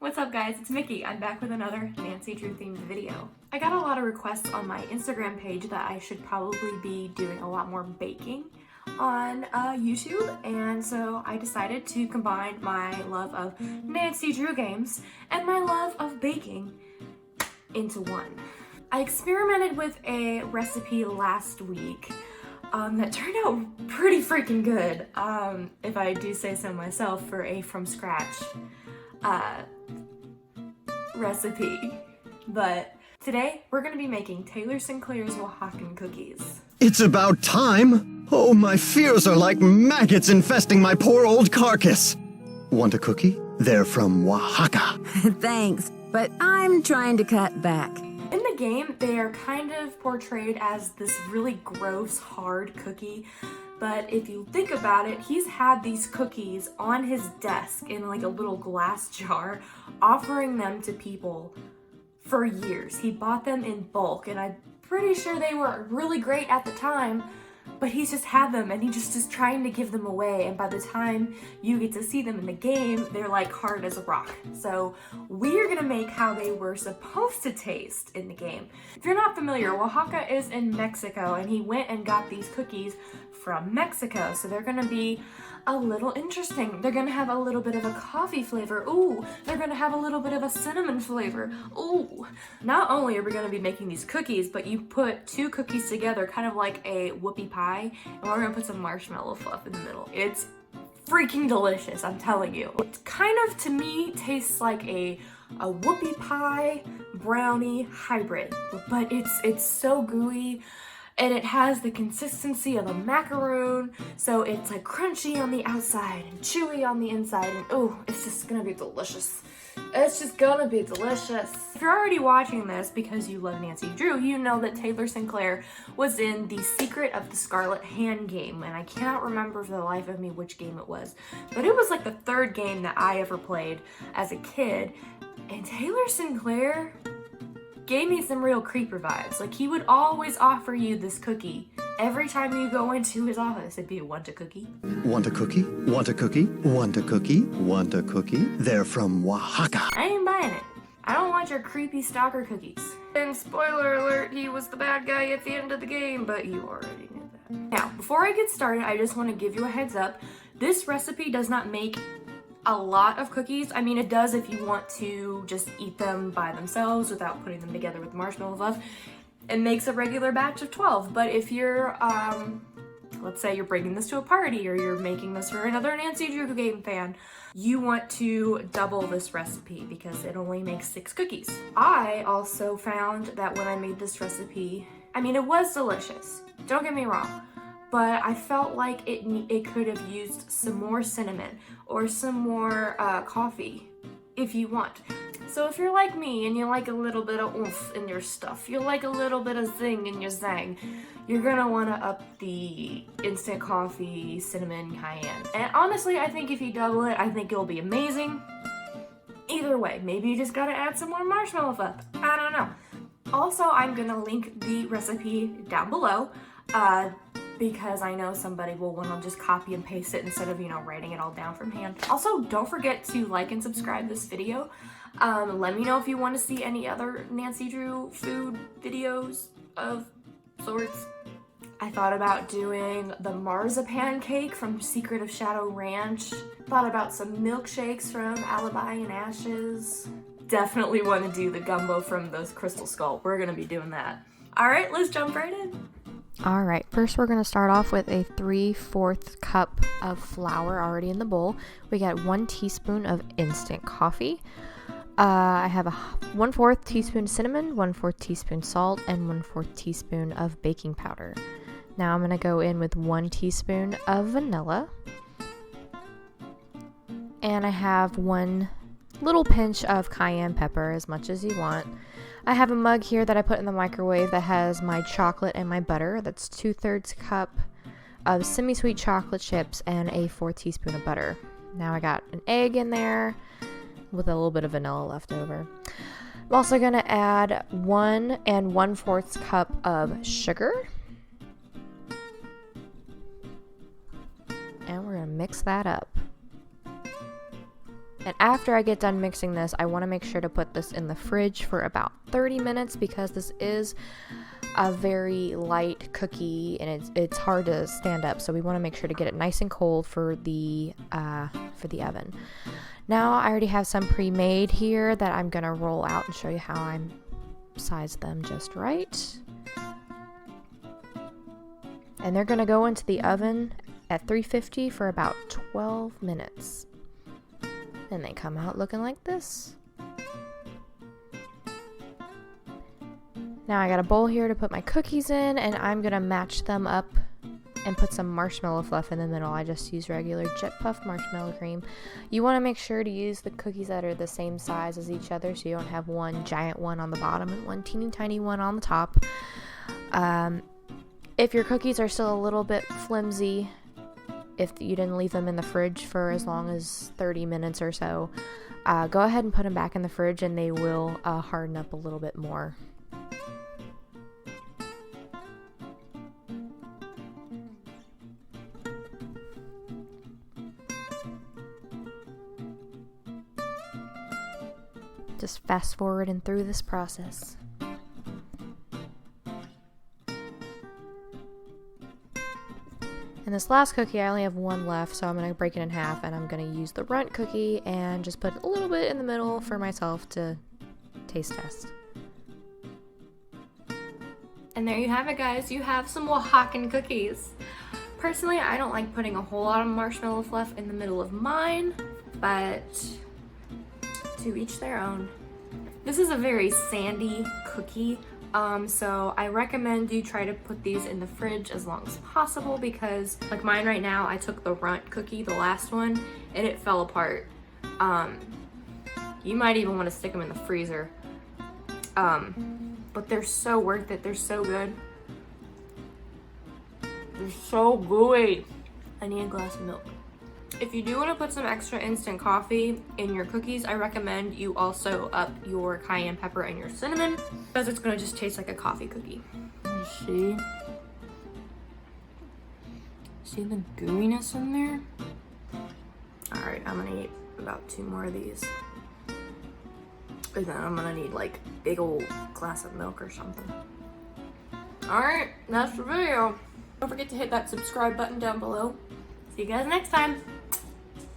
What's up guys, it's Mickey. I'm back with another Nancy Drew themed video. I got a lot of requests on my Instagram page that I should probably be doing a lot more baking on YouTube, and so I decided to combine my love of Nancy Drew games and my love of baking into one. I experimented with a recipe last week that turned out pretty freaking good, if I do say so myself, for a from scratch recipe. But today we're gonna be making Taylor Sinclair's Oaxacan cookies. It's about time! Oh, my fears are like maggots infesting my poor old carcass. Want a cookie? They're from Oaxaca. Thanks, but I'm trying to cut back. In the game, they are kind of portrayed as this really gross, hard cookie, but if you think about it, he's had these cookies on his desk in like a little glass jar, offering them to people for years. He bought them in bulk, and I'm pretty sure they were really great at the time, but he's just had them and he just is trying to give them away, and by the time you get to see them in the game, they're like hard as a rock. So we're gonna make how they were supposed to taste in the game. If you're not familiar, Oaxaca is in Mexico, and he went and got these cookies from Mexico, so they're gonna be a little interesting. They're gonna have a little bit of a coffee flavor. Ooh, they're gonna have a little bit of a cinnamon flavor. Ooh. Not only are we gonna be making these cookies, but you put two cookies together, kind of like a whoopie pie, and we're gonna put some marshmallow fluff in the middle. It's freaking delicious, I'm telling you. It kind of, to me, tastes like a whoopie pie brownie hybrid, but it's so gooey. And it has the consistency of a macaroon, so it's like crunchy on the outside and chewy on the inside, and ooh, it's just gonna be delicious. It's just gonna be delicious. If you're already watching this because you love Nancy Drew, you know that Taylor Sinclair was in the Secret of the Scarlet Hand game, and I cannot remember for the life of me which game it was, but it was like the third game that I ever played as a kid, and Taylor Sinclair gave me some real creeper vibes. Like, he would always offer you this cookie every time you go into his office. It'd be, want a cookie? Want a cookie? Want a cookie? Want a cookie? Want a cookie? They're from Oaxaca. I ain't buying it. I don't want your creepy stalker cookies. And spoiler alert, he was the bad guy at the end of the game, but you already knew that. Now, before I get started, I just want to give you a heads up. This recipe does not make a lot of cookies. I mean, it does if you want to just eat them by themselves without putting them together with marshmallow fluff. It makes a regular batch of 12, but if you're, let's say you're bringing this to a party or you're making this for another Nancy Drew game fan, you want to double this recipe because it only makes 6 cookies. I also found that when I made this recipe, I mean, it was delicious, don't get me wrong, but I felt like it could have used some more cinnamon or some more coffee if you want. So if you're like me and you like a little bit of oomph in your stuff, you like a little bit of zing in your zang, you're gonna wanna up the instant coffee, cinnamon, cayenne. And honestly, I think if you double it, I think it'll be amazing. Either way, maybe you just gotta add some more marshmallow fluff. I don't know. Also, I'm gonna link the recipe down below, because I know somebody will want to just copy and paste it instead of, you know, writing it all down from hand. Also, don't forget to like and subscribe this video. Let me know if you want to see any other Nancy Drew food videos of sorts. I thought about doing the marzipan cake from Secret of Shadow Ranch. Thought about some milkshakes from Alibi and Ashes. Definitely want to do the gumbo from those Crystal Skull. We're gonna be doing that. All right, let's jump right in. Alright, first we're going to start off with a 3/4 cup of flour already in the bowl. We got 1 teaspoon of instant coffee. I have a 1/4 teaspoon cinnamon, 1/4 teaspoon salt, and 1/4 teaspoon of baking powder. Now I'm going to go in with 1 teaspoon of vanilla. And I have 1 little pinch of cayenne pepper, as much as you want. I have a mug here that I put in the microwave that has my chocolate and my butter. That's 2/3 cup of semi-sweet chocolate chips and a 4 teaspoon of butter. Now I got an egg in there with a little bit of vanilla left over. I'm also going to add 1 1/4 cup of sugar. And we're going to mix that up. And after I get done mixing this, I want to make sure to put this in the fridge for about 30 minutes because this is a very light cookie and it's hard to stand up, so we want to make sure to get it nice and cold for the oven. Now I already have some pre-made here that I'm gonna roll out and show you how I size them just right. And they're gonna go into the oven at 350 for about 12 minutes. And they come out looking like this. Now I got a bowl here to put my cookies in, and I'm gonna match them up and put some marshmallow fluff in the middle. I just use regular Jet Puff marshmallow cream. You want to make sure to use the cookies that are the same size as each other, so you don't have one giant one on the bottom and one teeny tiny one on the top. If your cookies are still a little bit flimsy, if you didn't leave them in the fridge for as long as 30 minutes or so, go ahead and put them back in the fridge and they will harden up a little bit more. Just fast forward and through this process. And this last cookie, I only have one left, so I'm going to break it in half, and I'm going to use the runt cookie and just put a little bit in the middle for myself to taste test. And there you have it, guys. You have some Oaxacan cookies. Personally, I don't like putting a whole lot of marshmallow fluff in the middle of mine, but to each their own. This is a very sandy cookie, so I recommend you try to put these in the fridge as long as possible because, like mine right now, I took the runt cookie, the last one, and it fell apart. You might even want to stick them in the freezer. But they're so worth it. They're so good. They're so gooey. I need a glass of milk. If you do want to put some extra instant coffee in your cookies, I recommend you also up your cayenne pepper and your cinnamon because it's going to just taste like a coffee cookie. See the gooiness in there? Alright, I'm going to eat about 2 more of these. And then I'm going to need like a big old glass of milk or something. Alright, that's the video. Don't forget to hit that subscribe button down below. See you guys next time.